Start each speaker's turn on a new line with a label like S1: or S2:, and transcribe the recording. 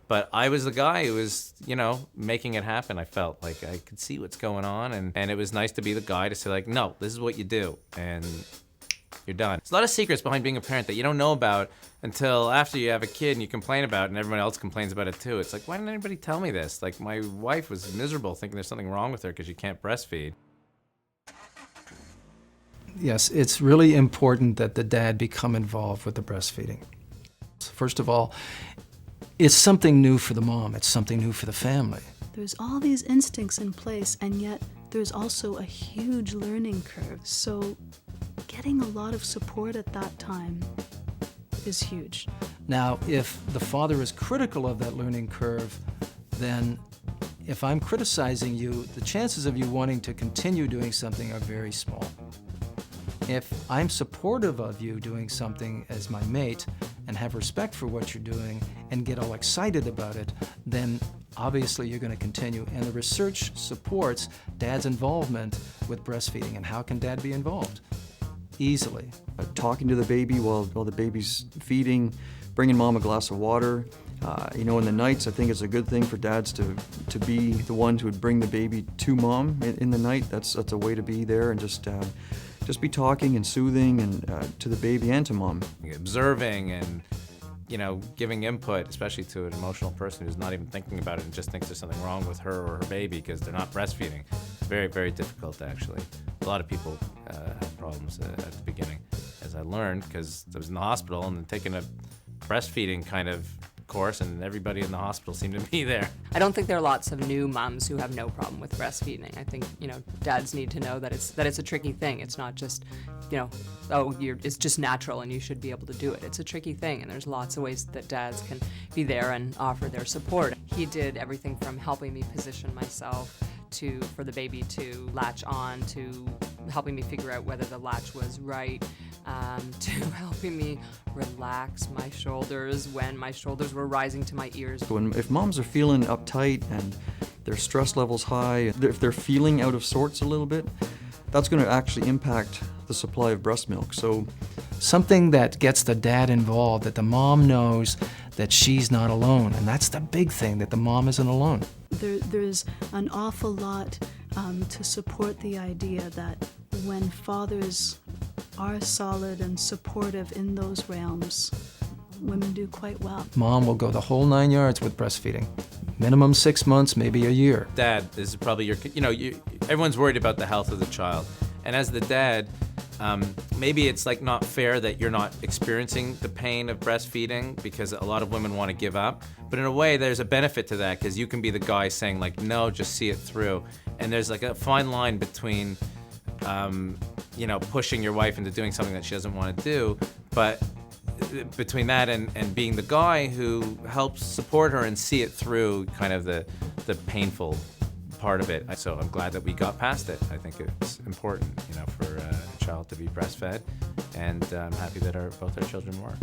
S1: But I was the guy who was, making it happen. I felt like I could see what's going on, and it was nice to be the guy to say, like, no, this is what you do, and you're done. There's a lot of secrets behind being a parent that you don't know about until after you have a kid and you complain about it and everyone else complains about it too. It's like, why didn't anybody tell me this? Like, my wife was miserable thinking there's something wrong with her because she can't breastfeed.
S2: Yes, it's really important that the dad become involved with the breastfeeding. First of all, it's something new for the mom. It's something new for the family.
S3: There's all these instincts in place, and yet there's also a huge learning curve. So getting a lot of support at that time is huge.
S2: Now, if the father is critical of that learning curve, then if I'm criticizing you, the chances of you wanting to continue doing something are very small. If I'm supportive of you doing something as my mate and have respect for what you're doing and get all excited about it, then obviously you're going to continue. And the research supports dad's involvement with breastfeeding. And how can dad be involved? Easily.
S4: Talking to the baby while the baby's feeding, bringing mom a glass of water. In the nights, I think it's a good thing for dads to be the ones who would bring the baby to mom in the night. That's a way to be there and just be talking and soothing and to the baby and to mom.
S1: Observing and, giving input, especially to an emotional person who's not even thinking about it and just thinks there's something wrong with her or her baby because they're not breastfeeding. Very, very difficult, actually. A lot of people have problems at the beginning, as I learned, because I was in the hospital and taking a breastfeeding kind of course, and everybody in the hospital seemed to be there.
S5: I don't think there are lots of new moms who have no problem with breastfeeding. I think, dads need to know that it's a tricky thing. It's not just, it's just natural and you should be able to do it. It's a tricky thing, and there's lots of ways that dads can be there and offer their support. He did everything from helping me position myself for the baby to latch on, to helping me figure out whether the latch was right, to helping me relax my shoulders when my shoulders were rising to my ears.
S4: If moms are feeling uptight and their stress level's high, if they're feeling out of sorts a little bit, that's going to actually impact the supply of breast milk. So
S2: something that gets the dad involved, that the mom knows that she's not alone. And that's the big thing, that the mom isn't alone.
S3: There's an awful lot to support the idea that when fathers are solid and supportive in those realms, women do quite well.
S2: Mom will go the whole 9 yards with breastfeeding. Minimum 6 months, maybe a year.
S1: Dad, this is probably your, everyone's worried about the health of the child. And as the dad, maybe it's like not fair that you're not experiencing the pain of breastfeeding because a lot of women want to give up. But in a way, there's a benefit to that because you can be the guy saying like, no, just see it through. And there's like a fine line between, pushing your wife into doing something that she doesn't want to do, but between that and being the guy who helps support her and see it through kind of the painful part of it. So I'm glad that we got past it. I think it's important, for a child to be breastfed, and I'm happy that both our children were.